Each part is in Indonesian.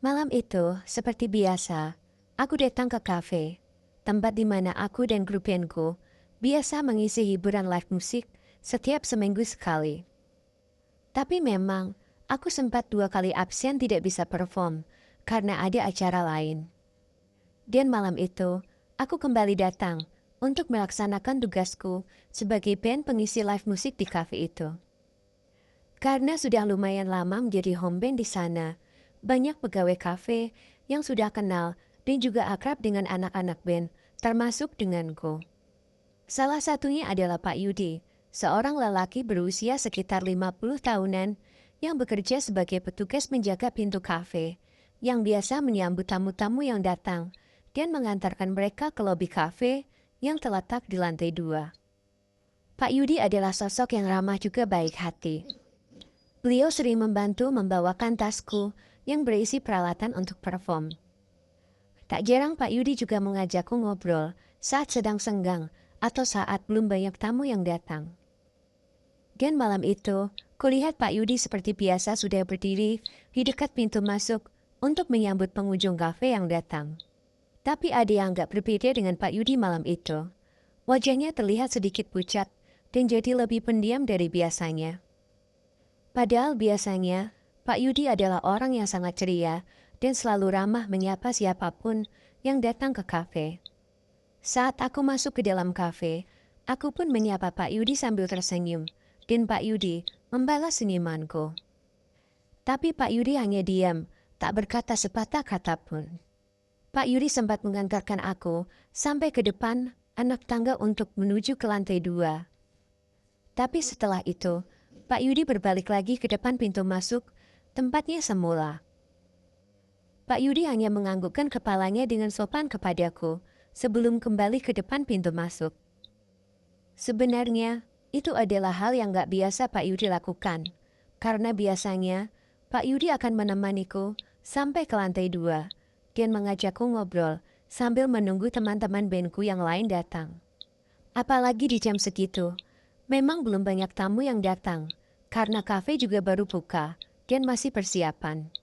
Malam itu, seperti biasa, aku datang ke kafe, tempat di mana aku dan grup bandku biasa mengisi hiburan live musik setiap seminggu sekali. Tapi memang, aku sempat 2 kali absen tidak bisa perform karena ada acara lain. Dan malam itu, aku kembali datang untuk melaksanakan tugasku sebagai band pengisi live musik di kafe itu. Karena sudah lumayan lama menjadi home band di sana, banyak pegawai kafe yang sudah kenal dan juga akrab dengan anak-anak band, termasuk denganku. Salah satunya adalah Pak Yudi, seorang lelaki berusia sekitar 50 tahunan yang bekerja sebagai petugas menjaga pintu kafe, yang biasa menyambut tamu-tamu yang datang dan mengantarkan mereka ke lobi kafe yang terletak di lantai 2. Pak Yudi adalah sosok yang ramah juga baik hati. Beliau sering membantu membawakan tasku yang berisi peralatan untuk perform. Tak jarang Pak Yudi juga mengajakku ngobrol saat sedang senggang atau saat belum banyak tamu yang datang. Dan malam itu, kulihat Pak Yudi seperti biasa sudah berdiri di dekat pintu masuk untuk menyambut pengunjung kafe yang datang. Tapi ada yang gak berbeda dengan Pak Yudi malam itu. Wajahnya terlihat sedikit pucat dan jadi lebih pendiam dari biasanya. Padahal biasanya, Pak Yudi adalah orang yang sangat ceria dan selalu ramah menyapa siapapun yang datang ke kafe. Saat aku masuk ke dalam kafe, aku pun menyapa Pak Yudi sambil tersenyum, dan Pak Yudi membalas senyumanku. Tapi Pak Yudi hanya diam, tak berkata sepatah kata pun. Pak Yudi sempat mengantarkan aku sampai ke depan anak tangga untuk menuju ke lantai 2. Tapi setelah itu, Pak Yudi berbalik lagi ke depan pintu masuk, tempatnya semula. Pak Yudi hanya menganggukkan kepalanya dengan sopan kepadaku sebelum kembali ke depan pintu masuk. Sebenarnya, itu adalah hal yang gak biasa Pak Yudi lakukan, karena biasanya Pak Yudi akan menemaniku sampai ke lantai 2 dan mengajakku ngobrol sambil menunggu teman-teman bandku yang lain datang. Apalagi di jam segitu, memang belum banyak tamu yang datang, karena kafe juga baru buka dan masih persiapan.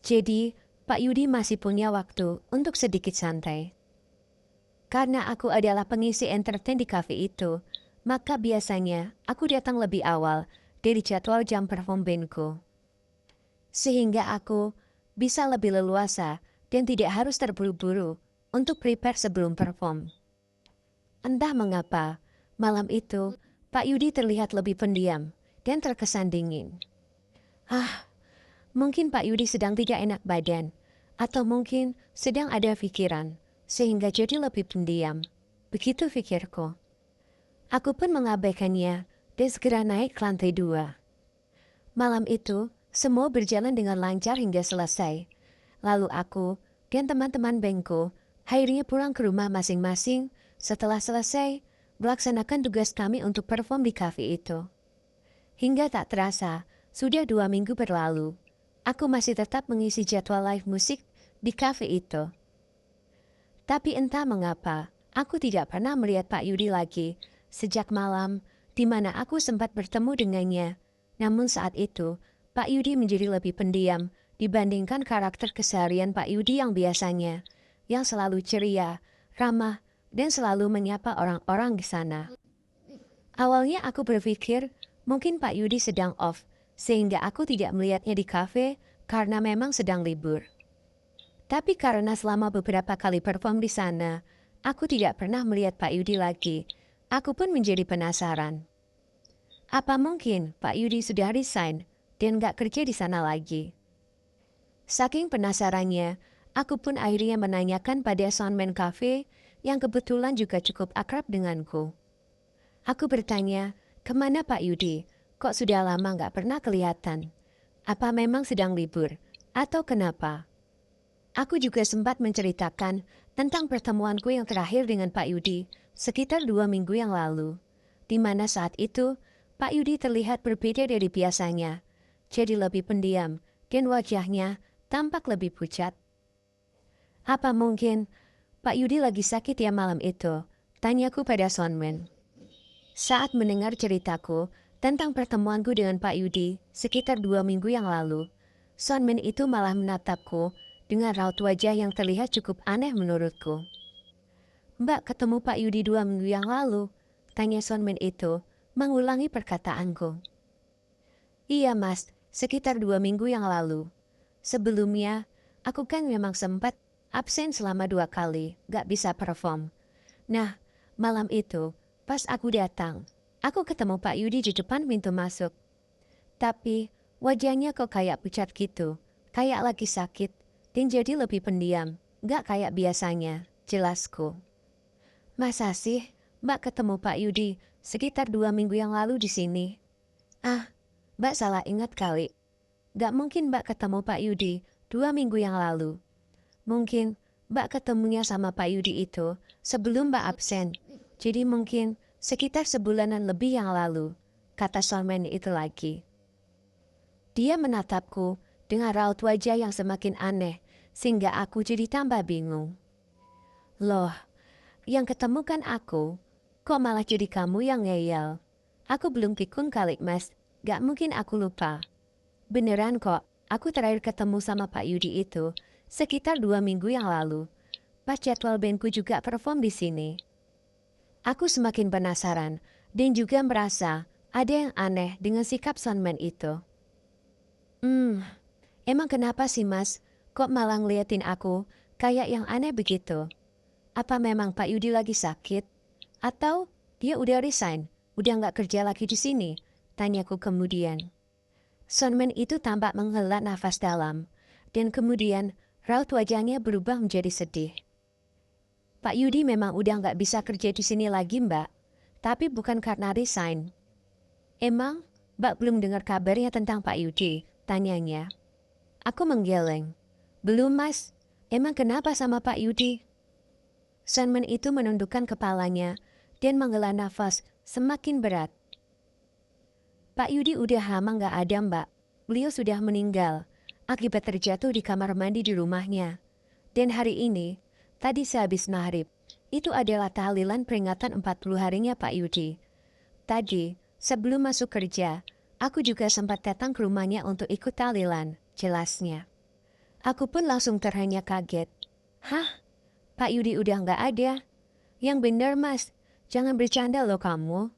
Jadi, Pak Yudi masih punya waktu untuk sedikit santai. Karena aku adalah pengisi entertain di kafe itu, maka biasanya aku datang lebih awal dari jadwal jam perform bandku. Sehingga aku bisa lebih leluasa dan tidak harus terburu-buru untuk prepare sebelum perform. Entah mengapa, malam itu Pak Yudi terlihat lebih pendiam dan terkesan dingin. Mungkin Pak Yudi sedang tidak enak badan, atau mungkin sedang ada pikiran, sehingga jadi lebih pendiam. Begitu pikirku. Aku pun mengabaikannya dan segera naik ke lantai 2. Malam itu, semua berjalan dengan lancar hingga selesai. Lalu aku dan teman-teman bandku akhirnya pulang ke rumah masing-masing setelah selesai melaksanakan tugas kami untuk perform di kafe itu. Hingga tak terasa, sudah 2 minggu berlalu. Aku masih tetap mengisi jadwal live musik di kafe itu. Tapi entah mengapa, aku tidak pernah melihat Pak Yudi lagi sejak malam di mana aku sempat bertemu dengannya. Namun saat itu, Pak Yudi menjadi lebih pendiam dibandingkan karakter keseharian Pak Yudi yang biasanya, yang selalu ceria, ramah, dan selalu menyapa orang-orang di sana. Awalnya aku berpikir mungkin Pak Yudi sedang off, sehingga aku tidak melihatnya di kafe karena memang sedang libur. Tapi karena selama beberapa kali perform di sana, aku tidak pernah melihat Pak Yudi lagi. Aku pun menjadi penasaran. Apa mungkin Pak Yudi sudah resign dan gak kerja di sana lagi? Saking penasarannya, aku pun akhirnya menanyakan pada soundman cafe yang kebetulan juga cukup akrab denganku. Aku bertanya, kemana Pak Yudi? Kok sudah lama gak pernah kelihatan? Apa memang sedang libur? Atau kenapa? Aku juga sempat menceritakan tentang pertemuanku yang terakhir dengan Pak Yudi sekitar 2 minggu yang lalu, di mana saat itu Pak Yudi terlihat berbeda dari biasanya, jadi lebih pendiam dan wajahnya tampak lebih pucat. Apa mungkin Pak Yudi lagi sakit ya malam itu? Tanyaku pada soundman. Saat mendengar ceritaku tentang pertemuanku dengan Pak Yudi sekitar 2 minggu yang lalu, Sonmin itu malah menatapku dengan raut wajah yang terlihat cukup aneh menurutku. Mbak ketemu Pak Yudi 2 minggu yang lalu, tanya Sonmin itu, mengulangi perkataanku. Iya mas, sekitar 2 minggu yang lalu. Sebelumnya, aku kan memang sempat absen selama 2 kali, gak bisa perform. Nah, malam itu, pas aku datang, aku ketemu Pak Yudi di depan pintu masuk. Tapi, wajahnya kok kayak pucat gitu, kayak lagi sakit, dan jadi lebih pendiam, gak kayak biasanya, jelasku. Masa sih, Mbak ketemu Pak Yudi sekitar 2 minggu yang lalu di sini? Ah, Mbak salah ingat kali. Gak mungkin Mbak ketemu Pak Yudi 2 minggu yang lalu. Mungkin Mbak ketemunya sama Pak Yudi itu sebelum Mbak absen. Jadi mungkin sekitar sebulanan lebih yang lalu, kata Sonmen itu lagi. Dia menatapku dengan raut wajah yang semakin aneh, sehingga aku jadi tambah bingung. Loh, yang ketemu kan aku, kok malah jadi kamu yang ngeyel? Aku belum pikun kali mas, gak mungkin aku lupa. Beneran kok, aku terakhir ketemu sama Pak Yudi itu sekitar 2 minggu yang lalu. Pas jadwal bandku juga perform di sini. Aku semakin penasaran dan juga merasa ada yang aneh dengan sikap Sonman itu. Emang kenapa sih mas, kok malah ngeliatin aku kayak yang aneh begitu? Apa memang Pak Yudi lagi sakit? Atau dia udah resign, udah nggak kerja lagi di sini? Tanyaku kemudian. Sonman itu tampak menghela nafas dalam, dan kemudian raut wajahnya berubah menjadi sedih. Pak Yudi memang udah nggak bisa kerja di sini lagi mbak, tapi bukan karena resign. Emang mbak belum dengar kabarnya tentang Pak Yudi? Tanyanya. Aku menggeleng. Belum mas, emang kenapa sama Pak Yudi? Sonman itu menundukkan kepalanya dan menghela nafas semakin berat. Pak Yudi udah lama nggak ada mbak. Beliau sudah meninggal akibat terjatuh di kamar mandi di rumahnya. Dan hari ini, tadi sehabis maghrib, itu adalah tahlilan peringatan 40 harinya Pak Yudi. Tadi, sebelum masuk kerja, aku juga sempat datang ke rumahnya untuk ikut tahlilan, jelasnya. Aku pun langsung terhanya kaget. Hah? Pak Yudi udah nggak ada? Yang bener mas, jangan bercanda loh kamu.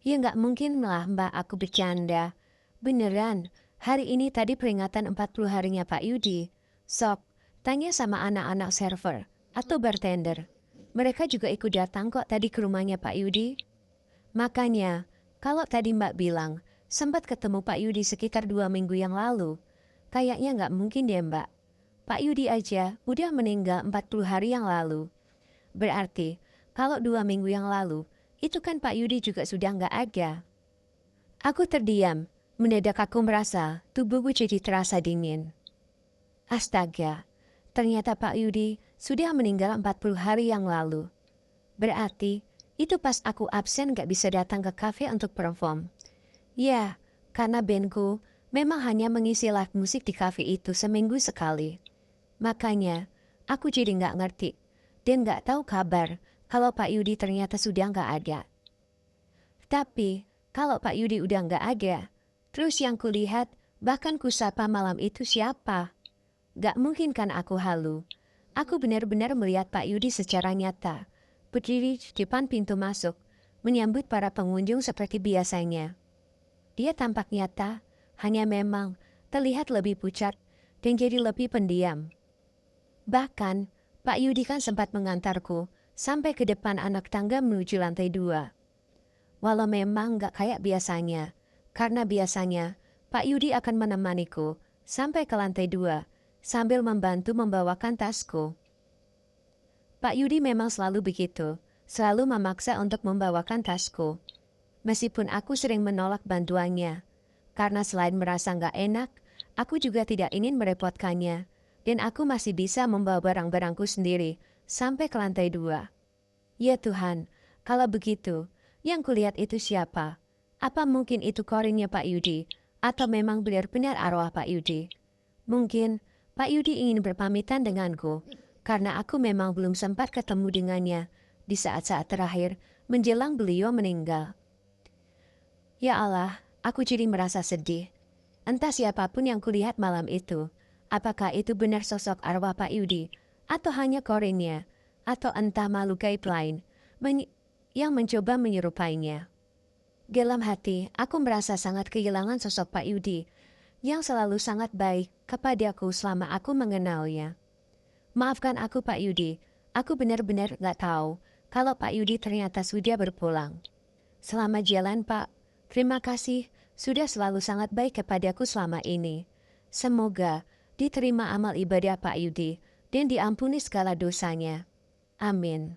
Ya nggak mungkin lah mbak aku bercanda. Beneran, hari ini tadi peringatan 40 harinya Pak Yudi. Sok, tanya sama anak-anak server atau bartender. Mereka juga ikut datang kok tadi ke rumahnya Pak Yudi. Makanya, kalau tadi mbak bilang sempat ketemu Pak Yudi sekitar 2 minggu yang lalu, kayaknya nggak mungkin deh mbak. Pak Yudi aja udah meninggal 40 hari yang lalu. Berarti, kalau 2 minggu yang lalu, itu kan Pak Yudi juga sudah nggak ada. Aku terdiam, mendadak aku merasa tubuhku jadi terasa dingin. Astaga, ternyata Pak Yudi sudah meninggal 40 hari yang lalu. Berarti, itu pas aku absen nggak bisa datang ke kafe untuk perform. Ya, karena bandku memang hanya mengisi live musik di kafe itu seminggu sekali. Makanya, aku jadi nggak ngerti dan nggak tahu kabar kalau Pak Yudi ternyata sudah nggak ada. Tapi, kalau Pak Yudi udah nggak ada, terus yang kulihat, bahkan kusapa malam itu siapa? Gak mungkin kan aku halu. Aku benar-benar melihat Pak Yudi secara nyata, berdiri di depan pintu masuk, menyambut para pengunjung seperti biasanya. Dia tampak nyata, hanya memang terlihat lebih pucat dan jadi lebih pendiam. Bahkan, Pak Yudi kan sempat mengantarku sampai ke depan anak tangga menuju lantai 2. Walau memang gak kayak biasanya, karena biasanya Pak Yudi akan menemaniku sampai ke lantai 2 sambil membantu membawakan tasku. Pak Yudi memang selalu begitu, selalu memaksa untuk membawakan tasku. Meskipun aku sering menolak bantuannya, karena selain merasa gak enak, aku juga tidak ingin merepotkannya. Dan aku masih bisa membawa barang-barangku sendiri sampai ke lantai 2. Ya Tuhan, kalau begitu, yang kulihat itu siapa? Apa mungkin itu korinnya Pak Yudi? Atau memang benar-benar arwah Pak Yudi? Mungkin Pak Yudi ingin berpamitan denganku, karena aku memang belum sempat ketemu dengannya di saat-saat terakhir menjelang beliau meninggal. Ya Allah, aku jadi merasa sedih. Entah siapapun yang kulihat malam itu, apakah itu benar sosok arwah Pak Yudi, atau hanya korennya, atau entah makhluk gaib lain yang mencoba menyerupainya. Dalam hati, aku merasa sangat kehilangan sosok Pak Yudi, yang selalu sangat baik kepadaku selama aku mengenalnya. Maafkan aku Pak Yudi, aku benar-benar gak tahu kalau Pak Yudi ternyata sudah berpulang. Selamat jalan Pak, terima kasih sudah selalu sangat baik kepadaku selama ini. Semoga diterima amal ibadah Pak Yudi dan diampuni segala dosanya. Amin.